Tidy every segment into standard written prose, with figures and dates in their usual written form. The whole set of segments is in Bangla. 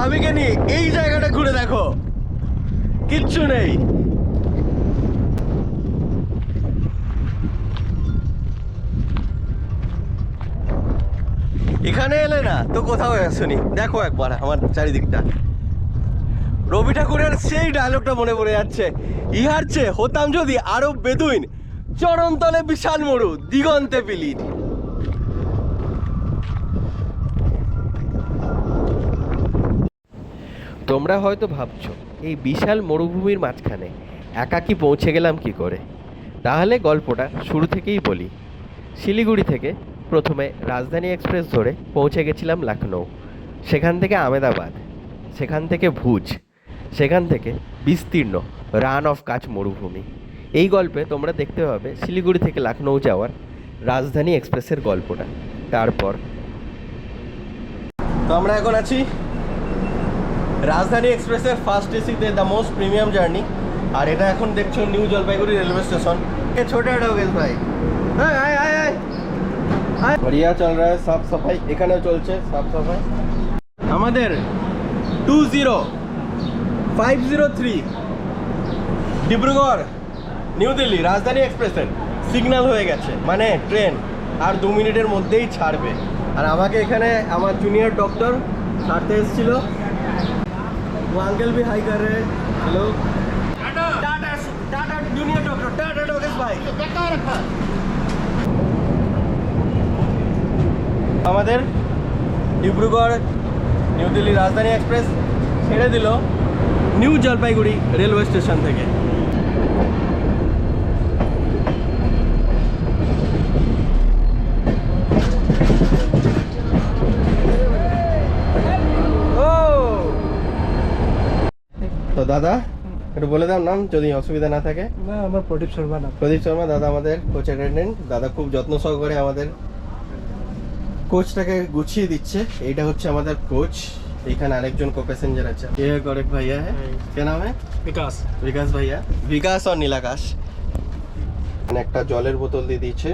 ভাবিকে নিয়ে এই জায়গাটা ঘুরে দেখো, কিচ্ছু নেই। এখানে এলে না তো কোথাও আসুনি। দেখো একবার আমার চারিদিকটা। রবি ঠাকুরের সেই ডায়লগটা মনে পড়ে যাচ্ছে, ইহার চেয়ে হতাম যদি আরো বেদুইন, চরণতলে বিশাল মরু, দিগন্তে বিলীন। তোমরা হয়তো ভাবছো এই বিশাল মরুভূমির মাঝখানে একাকী পৌঁছে গেলাম কি করে। তাহলে গল্পটা শুরু থেকেই বলি। শিলিগুড়ি থেকে প্রথমে রাজধানী এক্সপ্রেস ধরে পৌঁছে গেছিলাম লখনৌ, সেখান থেকে আমেদাবাদ, সেখান থেকে ভুজ, সেখান থেকে বিস্তীর্ণ রান অফ কাচ মরুভূমি। এই গল্পে তোমরা দেখতে পাবে শিলিগুড়ি থেকে লখনৌ যাওয়ার রাজধানী এক্সপ্রেসের গল্পটা। তারপর তো আমরা এখন আছি রাজধানী এক্সপ্রেসের ফার্স্ট এসিতে, দ্য মোস্ট প্রিমিয়াম জার্নি। আর এটা এখন দেখছো নিউ জলপাইগুড়ি রেলওয়ে স্টেশন। ছোটা ডোগেশ ভাই, बढ़िया चल रहा है साफ सफाई, এখানেও চলছে সাফ সাফাই। আমাদের 20503 ডিব্রুগড় নিউ দিল্লি রাজধানী এক্সপ্রেসের সিগন্যাল হয়ে গেছে, মানে ট্রেন আর 2 মিনিটের মধ্যেই ছাড়বে। আর আমাকে এখানে আমার জুনিয়র ডক্টর ছাড়তে এসেছিল। वो अंकल भी हाई कर रहे हैं। Hello Tata Tata junior doctor, Tata Dogesh भाई। আমাদের ডিব্রুগড় নিউ দিল্লি রাজধানী এক্সপ্রেস ছেড়ে দিল নিউ জলপাইগুড়ি রেলওয়ে স্টেশন থেকে। তো দাদা একটু বলে দাও নাম, যদি অসুবিধা না থাকে। না, আমার প্রদীপ শর্মা নাম। প্রদীপ শর্মা দাদা আমাদের কোচ অ্যাটেন্ডেন্ট। দাদা খুব যত্ন সহকারে আমাদের কোচটাকে গুছিয়ে দিচ্ছে। এইটা হচ্ছে আমাদের কোচ, এখানে আরেকজন কো প্যাসেঞ্জার আছে। ये एक और एक भैया है, क्या नाम है? বিকাশ। विकास भैया, विकास और नीलाकाश। এখানে একটা জলের বোতল দিয়ে দিচ্ছে,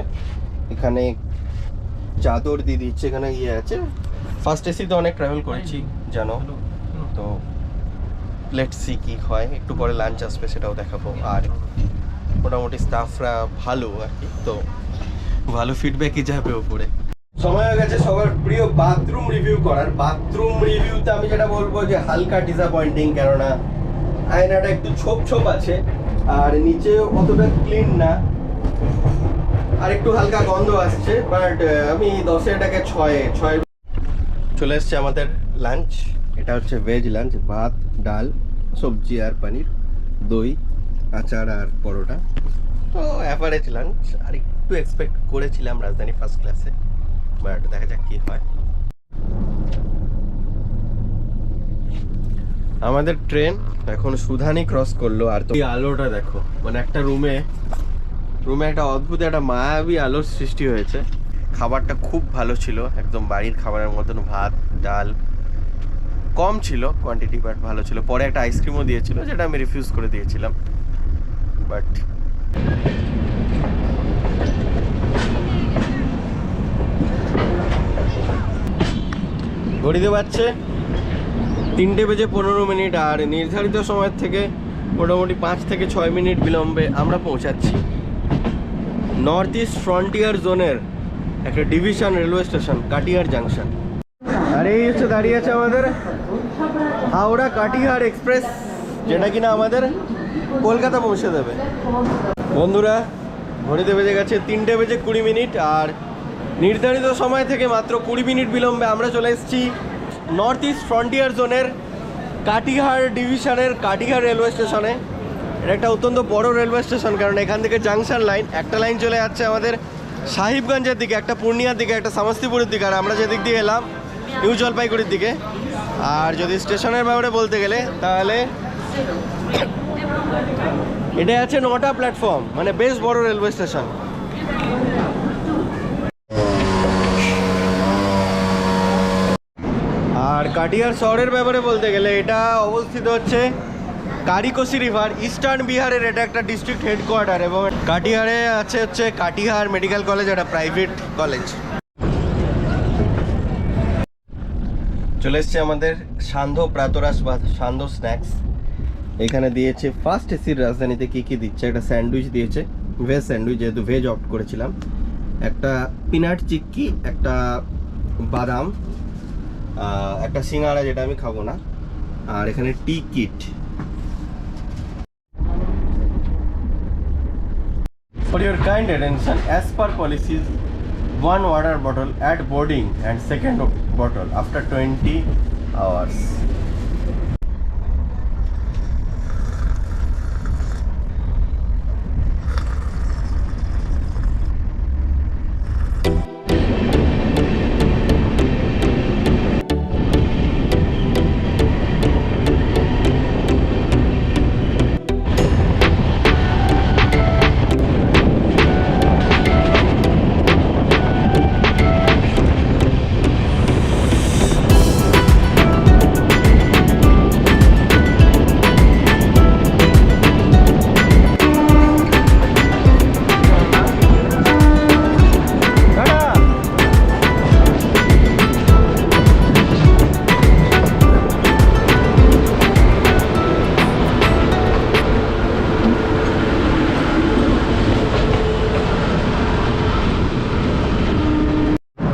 এখানে চাদর দিয়ে দিচ্ছে, এখানে ইয়ে আছে। ফার্স্ট এসিতে অনেক ট্রাভেল করেছি জানো তো, লেটস সি কি হয়। একটু পরে লাঞ্চ আসবে, সেটাও দেখাবো। আর মোটামুটি স্টাফরা ভালো আর কি, তো ভালো ফিডব্যাকই যাবে ওপরে। সময় হয়ে গেছে সবার প্রিয় বাথরুম রিভিউ করার। বাথরুম রিভিউতে আমি যেটা বলবো যে হালকা ডিসঅ্যাপয়েন্টিং, কেননা আয়নাটা একটু ছোপ ছোপ আছে আর নিচে অতটা ক্লিন না, আর একটু হালকা গন্ধ আসছে। বাট আমি 10-এ এটাকে 6 চলে এসছে আমাদের লাঞ্চ। এটা হচ্ছে ভেজ লাঞ্চ, ভাত, ডাল, সবজি আর পনির, দই, আচার আর পরোটা। তো অ্যাভারেজ লাঞ্চ। আর একটু এক্সপেক্ট করেছিলাম রাজধানী ফার্স্ট ক্লাসে, বাট দেখা যাক কি হয়। আমাদের ট্রেন এখন সুধানি ক্রস করলো। আর তো এই আলোটা দেখো, মানে একটা রুমে একটা অদ্ভুত একটা মায়াবী আলোর সৃষ্টি হয়েছে। খাবারটা খুব ভালো ছিল, একদম বাড়ির খাবারের মতন। ভাত, ডাল কম ছিল কোয়ান্টিটি, বাট ভালো ছিল। পরে একটা আইসক্রিমও দিয়েছিল, যেটা আমি রিফিউজ করে দিয়েছিলাম। বাট ঘড়িতে বাজছে 3:15 আর নির্ধারিত সময়ের থেকে মোটামুটি 5 থেকে 6 মিনিট বিলম্বে আমরা পৌঁছাচ্ছি নর্থ ইস্ট ফ্রন্টিয়ার জোনের একটা division railway station, Katihar junction. আর এই হচ্ছে দাঁড়িয়ে আছে আমাদের হাওড়া কাটিহার এক্সপ্রেস, যেটা কিনা আমাদের কলকাতা পৌঁছে দেবে। বন্ধুরা, ঘড়িতে বেজে গেছে 3:20 আর নির্ধারিত সময় থেকে মাত্র 20 মিনিট বিলম্বে আমরা চলে এসেছি নর্থ ইস্ট ফ্রন্টিয়ার জোনের কাটিহার ডিভিশনের কাটিহার রেলওয়ে স্টেশনে। এটা একটা অত্যন্ত বড় রেলওয়ে স্টেশন, কারণ এখান থেকে জাংশন লাইন, একটা লাইন চলে যাচ্ছে আমাদের সাহিবগঞ্জের দিকে, একটা পূর্ণিয়ার দিকে, একটা সমস্তিপুরের দিকে, আর আমরা যেদিক দিয়ে এলাম নিউ জলপাইগুড়ির দিকে। আর যদি স্টেশনের ব্যাপারে বলতে গেলে তাহলে এটা আছে 9টা প্ল্যাটফর্ম, মানে বেশ বড় রেলওয়ে স্টেশন। আর কাটিহার শহরের ব্যাপারে বলতে গেলে এটা অবস্থিত হচ্ছে কারিকোসি রিভার, ইস্টার্ন বিহারের এটা একটা ডিস্ট্রিক্ট হেডকোয়ার্টার। এবং কাটিহারে আছে হচ্ছে কাটিহার মেডিকেল কলেজ, একটা প্রাইভেট কলেজ। চলে এসছে আমাদের সান্ধ্য প্রাতরাস বা সান্ধ্য স্ন্যাক্স। এখানে দিয়েছে ফার্স্ট এসির রাজধানীতে কি কি দিচ্ছে, একটা স্যান্ডউইচ দিয়েছে, ভেজ স্যান্ডউইচ, যেহেতু ভেজ অপ্ট করেছিলাম, একটা পিনাট চিক্কি, একটা বাদাম, একটা সিঙ্গাড়া যেটা আমি খাবো না, আর এখানে টি kit. For your kind attention, as per policies, one water bottle at boarding and second bottle after 20 hours.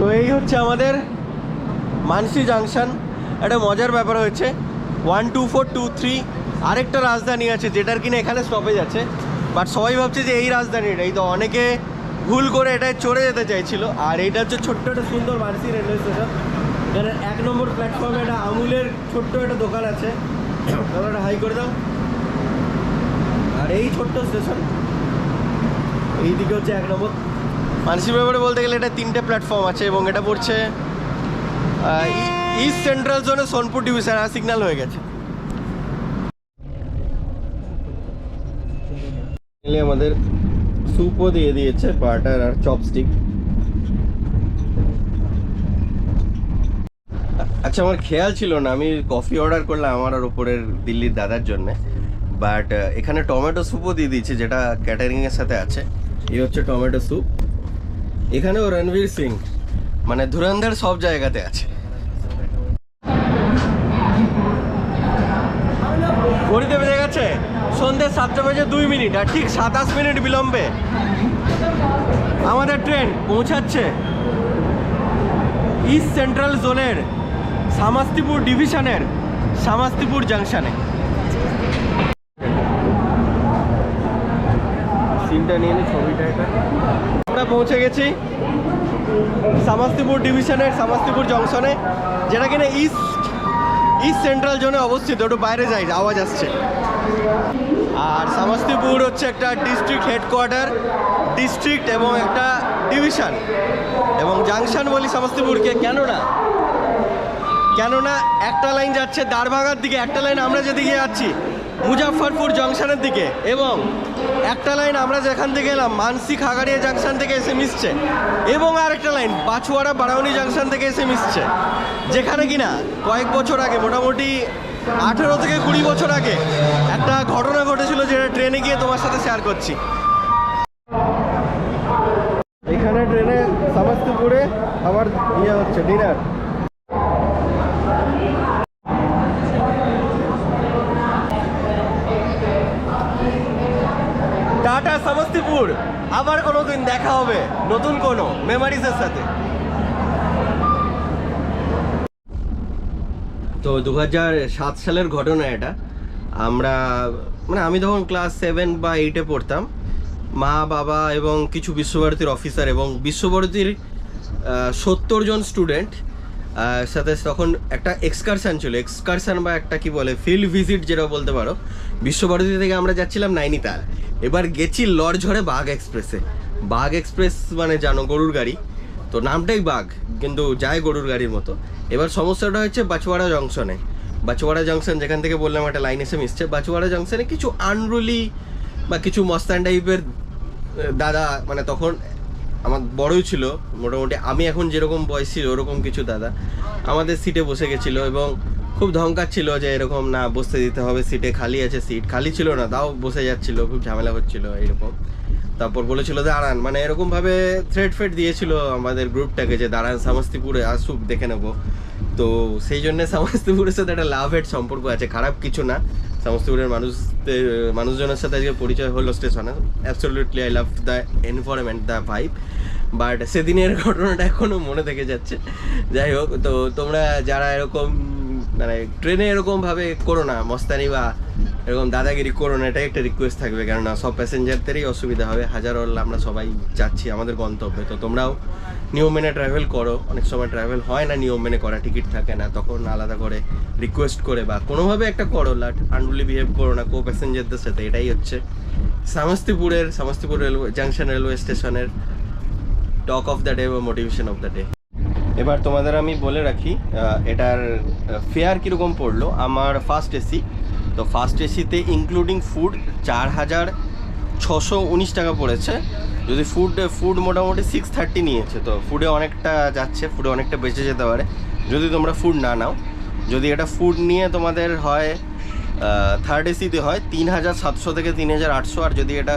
তো এই হচ্ছে আমাদের মানসি জাংশন। একটা মজার ব্যাপার হয়েছে, 1 2 4 2 3 আরেকটা রাজধানী আছে যেটার কিনা এখানে স্টপেজ আছে, বাট সবাই ভাবছে যে এই রাজধানীটাই, তো অনেকে ভুল করে এটায় চড়ে যেতে চাইছিল। আর এইটা হচ্ছে ছোট্ট একটা সুন্দর মানসি রেলওয়ে স্টেশন। এখানে 1 নম্বর প্ল্যাটফর্মে একটা আমুলের ছোট্ট একটা দোকান আছে, একটা হাই করে দাও। আর এই ছোট্ট স্টেশন, এইদিকে হচ্ছে 1 নম্বর। মানসির ব্যাপারে বলতে গেলে এটা 3টে প্ল্যাটফর্ম আছে এবং এটা পড়ছে ইস্ট সেন্ট্রাল জোনে সোনপুর ডিভিশন। আর সিগন্যাল হয়ে গেছে। আমাদের স্যুপও দিয়ে দিয়েছে, বাটার আর চপস্টিক। আচ্ছা, আমার খেয়াল ছিল না, আমি কফি অর্ডার করলাম আমার আর ওপরের দিল্লির দাদার জন্য, বাট এখানে টমেটো স্যুপও দিয়ে দিয়েছে যেটা ক্যাটারিংয়ের সাথে আছে। এই হচ্ছে টমেটো স্যুপ। এখানেও রণবীর সিং মানে ধুরন্ধর সব জায়গাতে আছে। ঘড়িতে বেজে গেছে সন্ধ্যে 7টা বেজে 2 মিনিট, আর ঠিক 27 মিনিট বিলম্বে আমাদের ট্রেন পৌঁছাচ্ছে ইস্ট সেন্ট্রাল জোনের সামাস্তিপুর ডিভিশনের সামাস্তিপুর জাংশনে। সিনটা নিয়ে নি, ছবিটা এটা। আমরা পৌঁছে গেছি সামাস্তিপুর ডিভিশনের সামাস্তিপুর জংশনে, যেটা কিনা ইস্ট সেন্ট্রাল জোনে অবস্থিত। একটু বাইরে যাই, আওয়াজ আসছে। আর সামাস্তিপুর হচ্ছে একটা ডিস্ট্রিক্ট হেডকোয়ার্টার, ডিস্ট্রিক্ট এবং একটা ডিভিশন। এবং জাংশন বলি সামাস্তিপুরকে কেননা একটা লাইন যাচ্ছে দারভাঙার দিকে, একটা লাইন আমরা যেদিকে যাচ্ছি মুজাফফরপুর জংশনের দিকে, এবং একটা লাইন আমরা যেখান থেকে এলাম মানসি খাগাড়িয়া জাংশন থেকে এসে মিশছে, এবং আরেকটা লাইন বাছুয়ারা বারাউনি জাংশন থেকে এসে মিশছে, যেখানে কিনা কয়েক বছর আগে, মোটামুটি 18 থেকে 20 বছর আগে একটা ঘটনা ঘটেছিল, যেটা ট্রেনে গিয়ে তোমার সাথে শেয়ার করছি। এখানে ট্রেনে সামাস্তিপুরে আবার ইয়ে হচ্ছে ডিনার। টাটা সামাস্তিপুর, আবার কোনোদিন দেখা হবে নতুন কোনো মেমোরিজের সাথে। তো 2007 সালের ঘটনা এটা। আমরা আমি তখন ক্লাস 7 বা 8-এ পড়তাম। মা, বাবা এবং কিছু বিশ্বভারতীর অফিসার এবং বিশ্বভারতীর 70 জন স্টুডেন্ট সাথে তখন একটা এক্সকারশন ছিল, এক্সকারশন বা একটা কি বলে ফিল্ড ভিজিট যেটা বলতে পারো। বিশ্বভারতী থেকে আমরা যাচ্ছিলাম নাইনিতাল। এবার গেছি লড়ঝড়ে বাঘ এক্সপ্রেসে। বাঘ এক্সপ্রেস মানে জানো গরুর গাড়ি, তো নামটাই বাঘ কিন্তু যায় গরুর গাড়ির মতো। এবার সমস্যাটা হচ্ছে বাছুয়াড়া জংশনে। বাছুয়াড়া জংশন যেখান থেকে বললাম একটা লাইন এসে মিশছে, বাছুয়াড়া জংশনে কিছু আনরুলি বা কিছু মস্তান টাইপের দাদা, মানে তখন আমার বড়ই ছিল মোটামুটি, আমি এখন যেরকম বয়স ছিল ওরকম কিছু দাদা আমাদের সিটে বসে গেছিলো এবং খুব ধমকাচ্ছিল যে এরকম না বসতে দিতে হবে, সিটে খালি আছে, সিট খালি ছিল না তাও বসে যাচ্ছিলো, খুব ঝামেলা হচ্ছিলো এইরকম। তারপর বলেছিল দাঁড়ান, মানে এরকমভাবে থ্রেড ফেড দিয়েছিল আমাদের গ্রুপটাকে যে দাঁড়ান, সামাস্তিপুরে আসুক দেখে নেবো। তো সেই জন্য সমস্তিপুরের সাথে একটা লাভ হেড সম্পর্ক আছে, খারাপ কিছু না। সমস্তিপুরের মানুষজনের সাথে আজকে পরিচয় হলো স্টেশনে। Absolutely I love the environment, the vibe. But সেদিনের ঘটনাটা এখনও মনে থেকে যাচ্ছে। যাই হোক, তো তোমরা যারা এরকম মানে ট্রেনে এরকমভাবে করো না মস্তানি বা এরকম দাদাগিরি করো না, এটাই একটা রিকোয়েস্ট থাকবে। কেননা সব প্যাসেঞ্জারদেরই অসুবিধা হবে। হাজার আমরা সবাই যাচ্ছি আমাদের গন্তব্যে, তো তোমরাও নিয়ম মেনে ট্রাভেল করো। অনেক সময় ট্রাভেল হয় না নিয়ম মেনে করা, টিকিট থাকে না, তখন আলাদা করে রিকোয়েস্ট করে বা কোনোভাবে একটা করো। আনরুলি বিহেভ করো না কো প্যাসেঞ্জারদের সাথে। এটাই হচ্ছে সমস্তিপুর রেলওয়ে জাংশন রেলওয়ে স্টেশনের টক অফ দ্য ডে বা মোটিভেশন অফ দ্য ডে। এবার তোমাদের আমি বলে রাখি এটার ফেয়ার কীরকম পড়লো। আমার ফার্স্ট এসি, তো ফার্স্ট এসিতে ইনক্লুডিং ফুড 4,619 টাকা পড়েছে। যদি ফুড মোটামুটি 630 নিয়েছে, তো ফুডে অনেকটা যাচ্ছে, ফুডে অনেকটা বেঁচে যেতে পারে যদি তোমরা ফুড না নাও। যদি এটা ফুড নিয়ে তোমাদের হয় থার্ড এসিতে হয় 3,700 থেকে 3,800, আর যদি এটা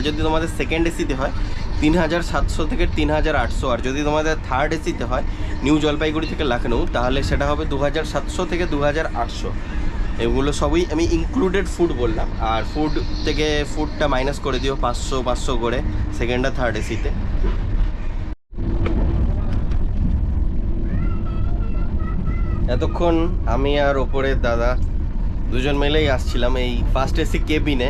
যদি তোমাদের সেকেন্ড এসিতে হয় 3,700 থেকে 3,800, আর যদি তোমাদের থার্ড এসিতে হয় নিউ জলপাইগুড়ি থেকে লখনৌ, তাহলে সেটা হবে 2,700 থেকে 2,800। এগুলো সবই আমি ইনক্লুডেড ফুড বললাম, আর ফুড থেকে ফুডটা মাইনাস করে দিও 500 করে সেকেন্ড আর থার্ড এসিতে। এতক্ষণ আমি আর ওপরের দাদা দুজন মিলেই আসছিলাম এই ফার্স্ট এসি কেবিনে।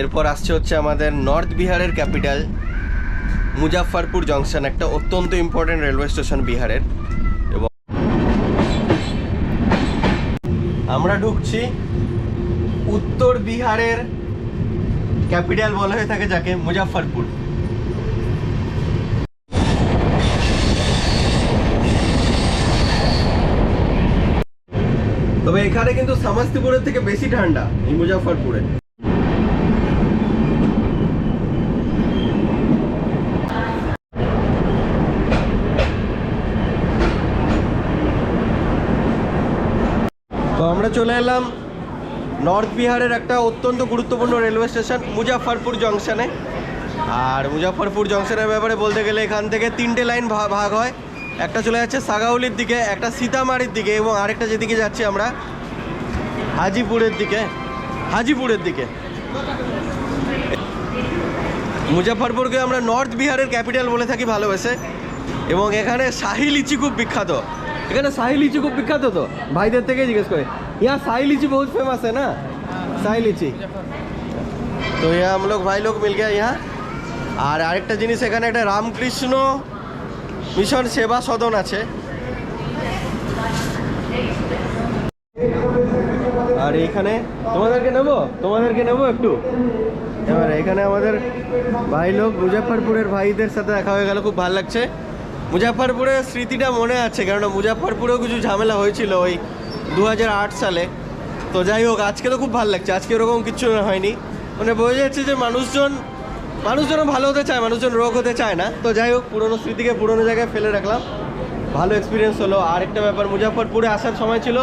এরপর আসছে হচ্ছে আমাদের নর্থ বিহারের ক্যাপিটাল মুজাফফরপুর জংশন, একটা অত্যন্ত ইম্পর্টেন্ট রেলওয়ে স্টেশন বিহারের। এবং আমরা ঢুকছি উত্তর বিহারের ক্যাপিটাল বলা হয়ে থাকে যাকে, মুজাফফরপুর। তবে এখানে কিন্তু সমস্তিপুরের থেকে বেশি ঠান্ডা এই মুজাফফরপুরে। তো আমরা চলে এলাম নর্থ বিহারের একটা অত্যন্ত গুরুত্বপূর্ণ রেলওয়ে স্টেশন মুজাফফরপুর জংশনে। আর মুজাফফরপুর জংশনের ব্যাপারে বলতে গেলে এখান থেকে 3টে লাইন ভাগ হয়। একটা চলে যাচ্ছে সাগাউলির দিকে, একটা সীতামারির দিকে, এবং আরেকটা যেদিকে যাচ্ছি আমরা হাজিপুরের দিকে। মুজাফফরপুরকে আমরা নর্থ বিহারের ক্যাপিটাল বলে থাকি ভালোবেসে। এবং এখানে শাহি লিচি খুব বিখ্যাত। তো ভাইদের থেকে জিজ্ঞেস করে, यहाँ शाही लीची बहुत फेमस है ना, शाही लीची। तो यहाँ हम लोग भाई लोग मिल गया यहाँ। আর আরেকটা জিনিস, এখানে একটা রামকৃষ্ণ মিশন সেবা সদন আছে। আর এখানে তোমাদেরকে নেবো একটু। এবারে এখানে আমাদের ভাই লোক মুজাফফরপুরের ভাইদের সাথে দেখা হয়ে গেল, খুব ভালো লাগছে। মুজাফফরপুরের স্মৃতিটা মনে আছে, কেননা মুজাফফরপুরেও কিছু ঝামেলা হয়েছিল ওই 2008 সালে। তো যাই হোক, আজকে তো খুব ভালো লাগছে, আজকে ওরকম কিছু হয়নি। মানে বোঝা যাচ্ছে যে মানুষজন ভালো হতে চায়, মানুষজন রোগ হতে চায় না। তো যাই হোক, পুরোনো স্মৃতিকে পুরোনো জায়গায় ফেলে রাখলাম, ভালো এক্সপিরিয়েন্স হলো। আরেকটা ব্যাপার, মুজাফফরপুরে আসার সময় ছিল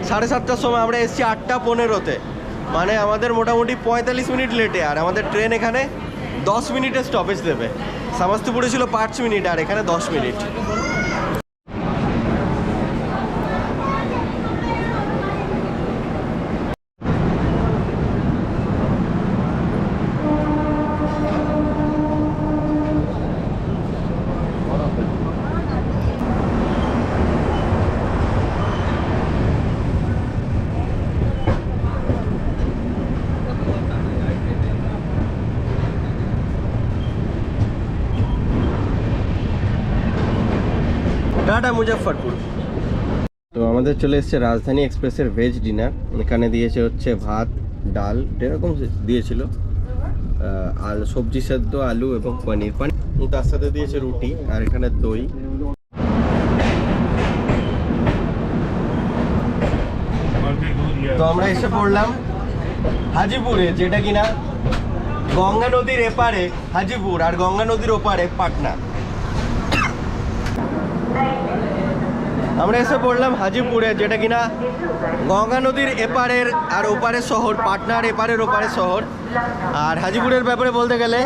7:30টার সময়, আমরা এসেছি 8:15-তে, মানে আমাদের মোটামুটি 45 মিনিট লেটে। আর আমাদের ট্রেন এখানে 10 মিনিটে স্টপেজ দেবে। সমস্তিপুরে ছিল 5 মিনিট, আর এখানে 10 মিনিট। টাটা মুজাফফরপুর। তো আমাদের চলে এসেছে রাজধানী এক্সপ্রেসের ভেজ ডিনার। এখানে দিয়েছে হচ্ছে ভাত, ডাল, এরকম দিয়েছিল, আর সবজি সেদ্ধ, আলু এবং পনির। তার সাথে দিয়েছে রুটি, আর এখানে দই। তো আমরা এসে পড়লাম হাজিপুরে, যেটা কিনা গঙ্গা নদীর এপারে হাজিপুর আর গঙ্গা নদীর ওপারে পাটনা। আমরা এসে পড়লাম হাজিপুরে, যেটা কিনা গঙ্গা নদীর এপারের আর ওপারের শহর, পাটনার এপারের ওপারের শহর। আর হাজিপুরের ব্যাপারে বলতে গেলে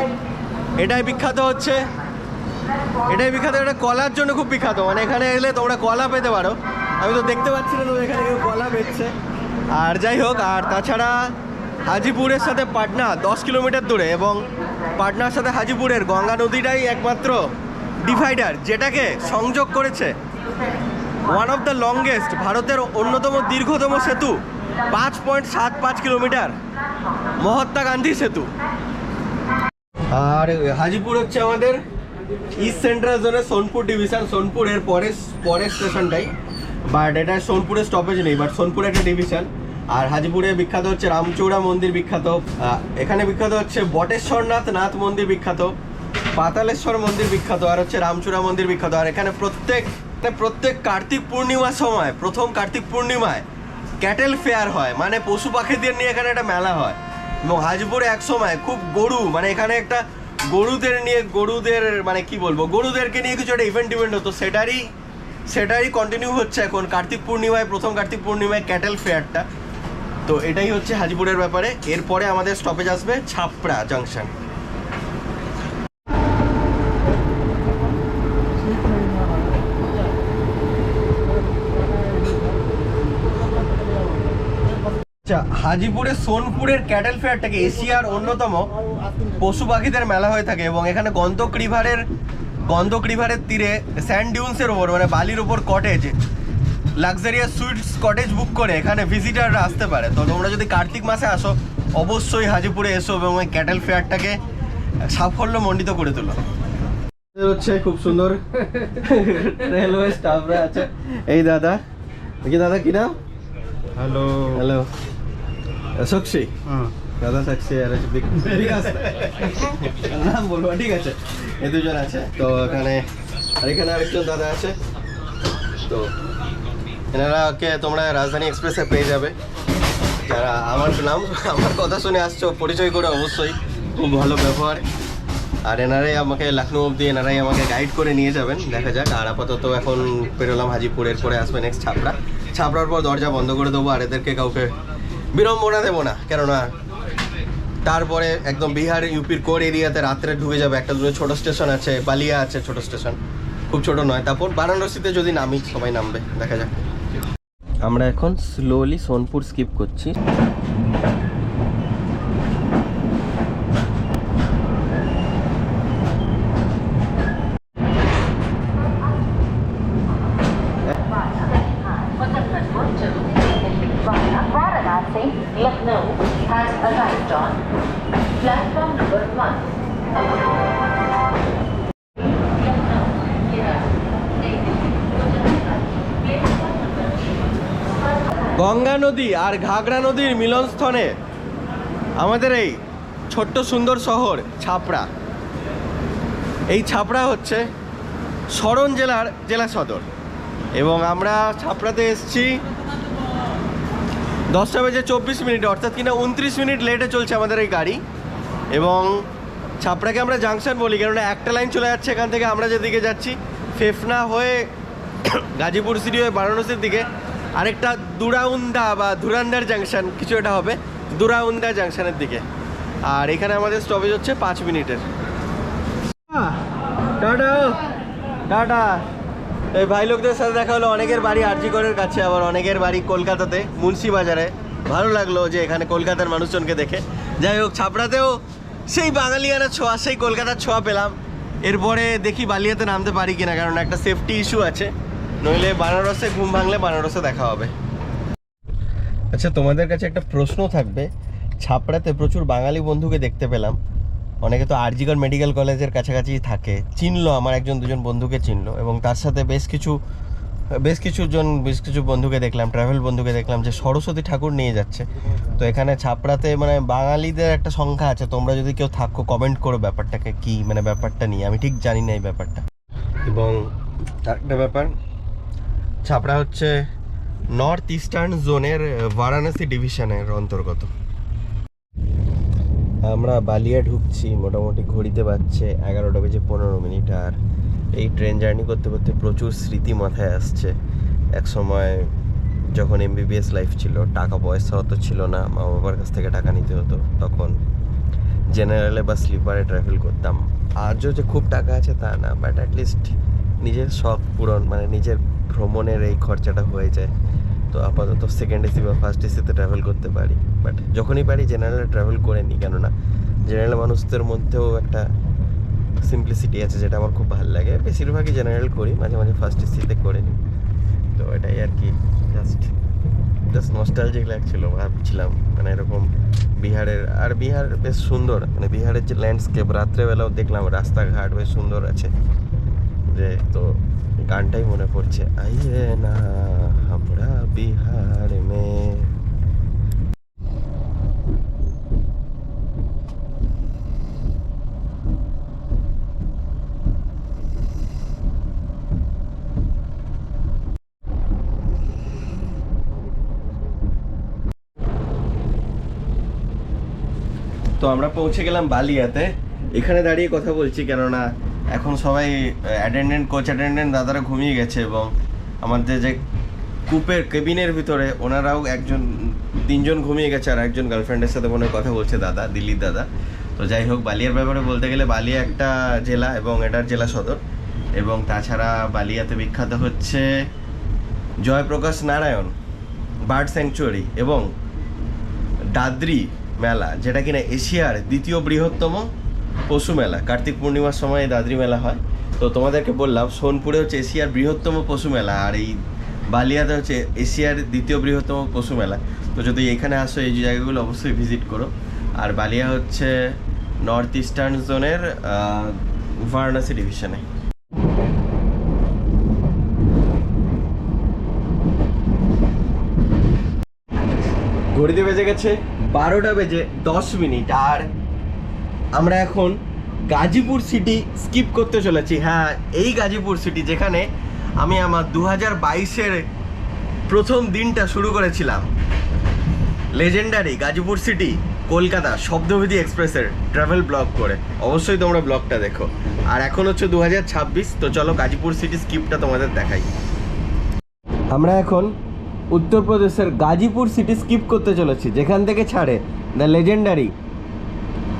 এটাই বিখ্যাত, এটা কলার জন্য খুব বিখ্যাত। মানে এখানে এলে তোমরা কলা পেতে পারো, আমি তো দেখতে পাচ্ছি না, তো এখানে কেউ গলা বেচছে। আর যাই হোক, আর তাছাড়া হাজিপুরের সাথে পাটনা 10 কিলোমিটার দূরে, এবং পাটনার সাথে হাজিপুরের গঙ্গা নদীটাই একমাত্র ডিভাইডার যেটাকে সংযোগ করেছে। ওয়ান অফ দ্য লংগেস্ট, ভারতের অন্যতম দীর্ঘতম সেতু, 5.75 কিলোমিটার, মহাত্মা গান্ধী সেতু। আর হাজিপুর হচ্ছে আমাদের ইস্ট সেন্ট্রাল জোনের সোনপুর ডিভিশন, সোনপুরের পরের স্টেশনটাই, বাট এটা সোনপুরের স্টপেজ নেই, বাট সোনপুর একটা ডিভিশন। আর হাজিপুরে বিখ্যাত হচ্ছে রামচৌড়া মন্দির বিখ্যাত, এখানে বিখ্যাত হচ্ছে বটেশ্বরনাথ মন্দির বিখ্যাত, পাতালেশ্বর মন্দির বিখ্যাত, আর হচ্ছে রামচূড়া মন্দির বিখ্যাত। আর এখানে প্রত্যেক কার্তিক পূর্ণিমার সময়, প্রথম কার্তিক পূর্ণিমায় ক্যাটেল ফেয়ার হয়, মানে পশু পাখিদের নিয়ে এখানে একটা মেলা হয়। এবং হাজিপুরে এক সময় খুব গরু, মানে এখানে একটা গরুদের মানে কি বলবো, গরুদেরকে নিয়ে কিছু একটা ইভেন্ট হতো, সেটারই কন্টিনিউ হচ্ছে এখন কার্তিক পূর্ণিমায়, প্রথম কার্তিক পূর্ণিমায় ক্যাটেল ফেয়ারটা। তো এটাই হচ্ছে হাজিপুরের ব্যাপারে। এরপরে আমাদের স্টপেজ আসবে ছাপড়া জাংশন। হাজিপুরে সোনপুরের ক্যাটেল ফেয়ারটাকে এশিয়ার অন্যতম পশু পাখিদের মেলা হয়ে থাকে, এবং এখানে গন্ধক রিভারের তীরে স্যান্ড ডিউন্সের ওপর, মানে বালির ওপর কটেজ, লাক্সারিয়াস সুইটস কটেজ বুক করে এখানে ভিজিটাররা আসতে পারে। তো তোমরা যদি কার্তিক মাসে আসো অবশ্যই হাজিপুরে এসো এবং ওই ক্যাটেল ফেয়ারটাকে সাফল্যমণ্ডিত করে তোলো। হচ্ছে খুব সুন্দর রেলওয়ে স্টাফরা আছে। এই দাদা কি নাম? হ্যালো সাক্ষী। দাদা সাক্ষী আর বিকাশ নাম বলবো, ঠিক আছে? এই দুজন আছে। তো এখানে আরেকজন দাদা আছে। তো এনারাকে তোমরা রাজধানী এক্সপ্রেসে পেয়ে যাবে। যারা আমার কথা শুনে আসছো, পরিচয় করে অবশ্যই, খুব ভালো ব্যবহার। আর এনারাই আমাকে লখনৌ অবধি আমাকে গাইড করে নিয়ে যাবেন, দেখা যাক। আর আপাতত এখন পেরোলাম হাজিপুরের, পরে আসবে নেক্সট ছাপড়ার পর দরজা বন্ধ করে দেবো। আর এদেরকে কাউকে বিড়ম্বনা দেবো না, কেননা তারপরে একদম বিহার ইউপির কোর এরিয়াতে রাত্রে ঢুকে যাবে। একটা দূরে ছোটো স্টেশন আছে, বালিয়া আছে ছোটো স্টেশন, খুব ছোটো নয়। তারপর বারাণসীতে যদি নামি, সবাই নামবে, দেখা যাক। আমরা এখন স্লোলি সোনপুর স্কিপ করছি। Lucknow has arrived on platform number 1. Ganga নদী আর ঘাগড়া নদীর মিলনস্থলে আমাদের এই ছোট্ট সুন্দর শহর ছাপড়া। এই ছাপড়া হচ্ছে সরন জেলা সদর, এবং আমরা ছাপড়াতে এসেছি 10:24, অর্থাৎ কিনা 29 মিনিট লেটে চলছে আমাদের এই গাড়ি। এবং ছাপড়াকে আমরা জাংশন বলি, কেননা একটা লাইন চলে যাচ্ছে এখান থেকে, আমরা যেদিকে যাচ্ছি ফেফনা হয়ে গাজীপুর সিটি হয়ে বারাণসীর দিকে, আরেকটা দুরাউন্দা বা ধুরান্দার জাংশন কিছু এটা হবে, দুরাউন্দা জাংশনের দিকে। আর এখানে আমাদের স্টপেজ হচ্ছে 5 মিনিটের। Tata tata. এই ভাই লোকদের সাথে দেখা হলো। অনেকের বাড়ি আরজিকরের কাছে, আবার অনেকের বাড়ি কলকাতাতে মুন্সিবাজারে। ভালো লাগলো যে এখানে কলকাতার মানুষজনকে দেখে। যাই হোক, ছাপড়াতেও সেই বাঙালিয়ানা ছোঁয়া, সেই কলকাতার ছোঁয়া পেলাম। এরপরে দেখি বালিয়াতে নামতে পারি কিনা, কারণ একটা সেফটি ইস্যু আছে, নইলে বানারসে ঘুম ভাঙলে বানারসে দেখা হবে। আচ্ছা, তোমাদের কাছে একটা প্রশ্ন থাকবে। ছাপড়াতে প্রচুর বাঙালি বন্ধুকে দেখতে পেলাম, অনেকে তো আরজিকর মেডিকেল কলেজের কাছাকাছি থাকে, চিনলো, আমার একজন দুজন বন্ধুকে চিনলো, এবং তার সাথে বেশ কিছু বন্ধুকে দেখলাম, ট্রাভেল বন্ধুকে দেখলাম যে সরস্বতী ঠাকুর নিয়ে যাচ্ছে। তো এখানে ছাপড়াতে মানে বাঙালিদের একটা সংখ্যা আছে। তোমরা যদি কেউ থাকো, কমেন্ট করো ব্যাপারটাকে কি, মানে ব্যাপারটা নিয়ে আমি ঠিক জানি না এই ব্যাপারটা। এবং একটা ব্যাপার, ছাপড়া হচ্ছে নর্থ ইস্টার্ন জোনের বারাণসী ডিভিশনের অন্তর্গত। আমরা বালিয়া ঢুকছি, মোটামুটি ঘড়িতে বাজছে 11:15। আর এই ট্রেন জার্নি করতে করতে প্রচুর স্মৃতি মাথায় আসছে। এক সময় যখন MBBS লাইফ ছিল, টাকা পয়সা অত ছিল না, মা বাবার কাছ থেকে টাকা নিতে হতো, তখন জেনারেলে বা স্লিপারে ট্রাভেল করতাম। আজও যে খুব টাকা আছে তা না, বাট অ্যাটলিস্ট নিজের শখ পূরণ, মানে নিজের ভ্রমণের এই খরচাটা হয়ে যায়। তো আপাতত সেকেন্ড এসি বা ফার্স্ট এসিতে ট্রাভেল করতে পারি, বাট যখনই পারি জেনারেলে ট্রাভেল করে নিই, কেননা জেনারেল মানুষদের মধ্যেও একটা সিম্পলিসিটি আছে যেটা আমার খুব ভালো লাগে। বেশিরভাগই জেনারেল করি, মাঝে মাঝে ফার্স্ট এসিতে করে নিই। তো এটাই আর কি, জাস্ট নস্টালজিক লাগছিল, ভাবছিলাম মানে এরকম বিহারের, আর বিহার বেশ সুন্দর, মানে বিহারের যে ল্যান্ডস্কেপ রাত্রেবেলাও দেখলাম রাস্তাঘাট বেশ সুন্দর আছে, যে তো গানটাই মনে পড়ছে, আইয়ে না আমরা বিহার মে। তো আমরা পৌঁছে গেলাম বালিয়াতে। এখানে দাঁড়িয়ে কথা বলছি কেননা এখন সবাই কোচ অ্যাটেন্ডেন্ট দাদারা ঘুমিয়ে গেছে, এবং আমাদের যে কুপের কেবিনের ভিতরে ওনারাও তিনজন ঘুমিয়ে গেছে, আর একজন গার্লফ্রেন্ডের সাথে মনে হয় কথা বলছে দাদা, দিল্লির দাদা। তো যাই হোক, বালিয়ার ব্যাপারে বলতে গেলে বালিয়া একটা জেলা এবং এটার জেলা সদর, এবং তাছাড়া বালিয়াতে বিখ্যাত হচ্ছে জয়প্রকাশ নারায়ণ বার্ড স্যাংচুয়ারি এবং দাদ্রি মেলা, যেটা কিনা এশিয়ার দ্বিতীয় বৃহত্তম পশু মেলা। কার্তিক পূর্ণিমার সময় দাদ্রি মেলা হয়। তো তোমাদেরকে বললাম সোনপুরে হচ্ছে এশিয়ার বৃহত্তম পশু মেলা, আর এই বালিয়াতে হচ্ছে এশিয়ার দ্বিতীয় বৃহত্তম পশু মেলা। তো যদি এখানে আসো এই জায়গাগুলো অবশ্যই ভিজিট করো। আর বালিয়া হচ্ছে নর্থ ইস্টার্ন জোনের ভারাণসী ডিভিশনে। ঘড়িতে বেজে গেছে 12:10, আর আমরা এখন গাজীপুর সিটি স্কিপ করতে চলেছি। হ্যাঁ, এই গাজীপুর সিটি যেখানে আমি আমার 2022-এর প্রথম দিনটা শুরু করেছিলাম। লেজেন্ডারি গাজীপুর সিটি কলকাতা শব্দবেদী এক্সপ্রেসের ট্রাভেল ব্লগ করে। অবশ্যই তোমরা ব্লগটা দেখো। আর এখন হচ্ছে 2026, তো চলো গাজীপুর সিটি স্কিপটা তোমাদের দেখাই। আমরা এখন উত্তরপ্রদেশের গাজীপুর সিটি স্কিপ করতে চলেছি, যেখান থেকে ছাড়ে দ্য লেজেন্ডারি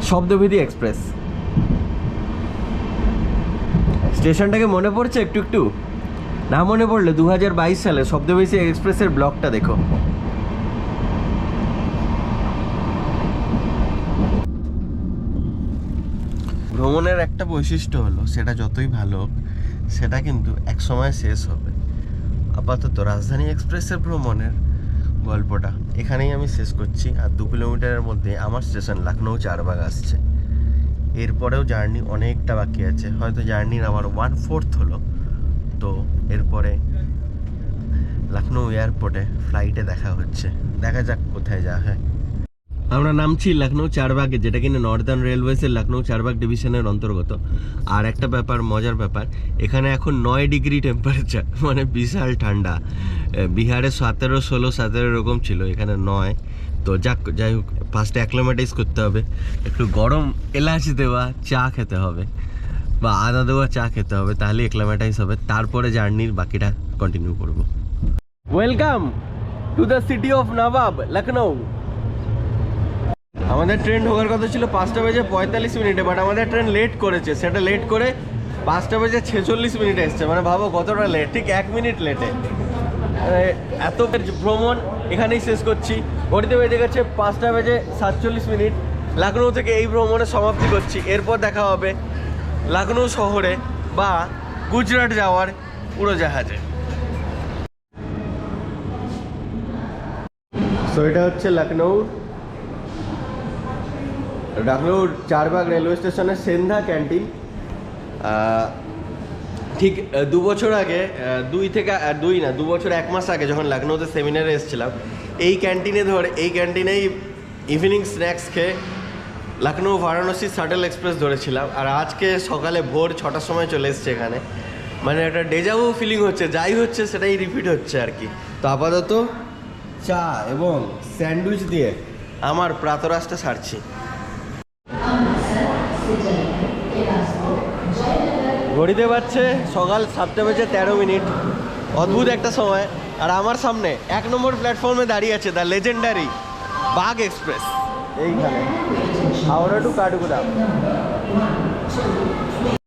শব্দবেদী এক্সপ্রেস। স্টেশনটাকে মনে পড়ছে একটু একটু? না মনে পড়লে 2022 সালে শব্দবেদী এক্সপ্রেসের ব্লগটা দেখো। ভ্রমণের একটা বৈশিষ্ট্য হলো, সেটা যতই ভালো সেটা কিন্তু এক সময় শেষ হবে। আপাতত রাজধানী এক্সপ্রেসের ভ্রমণের গল্পটা এখানেই আমি শেষ করছি। আর 2 কিলোমিটারের মধ্যে আমার স্টেশন লখনৌ চারবাগ আসছে। এরপরেও জার্নি অনেকটা বাকি আছে, হয়তো জার্নির আমার 1/4 হলো। তো এরপরে লখনৌ এয়ারপোর্টে ফ্লাইটে দেখা হচ্ছে, দেখা যাক কোথায় যাওয়া হয়। আমরা নামছি লখনৌ চারবাগে, যেটা কিনা নর্দার্ন রেলওয়েজের লখনৌ চারবাগ ডিভিশনের অন্তর্গত। আর একটা ব্যাপার, মজার ব্যাপার, এখানে এখন 9 ডিগ্রি টেম্পারেচার, মানে বিশাল ঠান্ডা। বিহারে 17, 16, 17 এরকম ছিল, এখানে 9। তো যাই হোক, ফার্স্টে অ্যাক্লিমেটাইজ করতে হবে, একটু গরম এলাচ দেওয়া চা খেতে হবে বা আদা দেওয়া চা খেতে হবে, তাহলে অ্যাক্লিমেটাইজ হবে। তারপরে জার্নির বাকিটা কন্টিনিউ করব। Welcome to the city of nawab Lucknow. আমাদের ট্রেন ঢোকার কথা ছিল 5:45, বাট আমাদের ট্রেন লেট করেছে। সেটা লেট করে 5:46 এসছে, মানে ভাবো কতটা লেট, ঠিক 1 মিনিট লেটে। এত ভ্রমণ এখানেই শেষ করছি। ঘড়িতে বেজে গেছে 5:47। লখনৌ থেকে এই ভ্রমণের সমাপ্তি করছি। এরপর দেখা হবে লখনৌ শহরে বা গুজরাট যাওয়ার উড়োজাহাজে। সো এটা হচ্ছে লখনৌ চারবাগ রেলওয়ে স্টেশনের সেন্ধা ক্যান্টিন। ঠিক 2 বছর আগে, 2 বছর 1 মাস আগে যখন লখনৌতে সেমিনারে এসেছিলাম, এই ক্যান্টিনেই ইভিনিং স্ন্যাক্স খেয়ে লখনৌ বারাণসী শাটল এক্সপ্রেস ধরেছিলাম। আর আজকে সকালে ভোর 6টার সময় চলে এসছে এখানে, মানে একটা ডেজাভু ফিলিং হচ্ছে, যাই হচ্ছে সেটাই রিপিট হচ্ছে আর কি। তো আপাতত চা এবং স্যান্ডউইচ দিয়ে আমার প্রাতরাশটা সারছি। ঘড়িতে বাজছে সকাল 7:13। অদ্ভুত একটা সময়। আর আমার সামনে 1 নম্বর প্ল্যাটফর্মে দাঁড়িয়ে আছে দ্য লেজেন্ডারি বাগ এক্সপ্রেস, এইখানে হাওড়া টু কাঠগোদাম।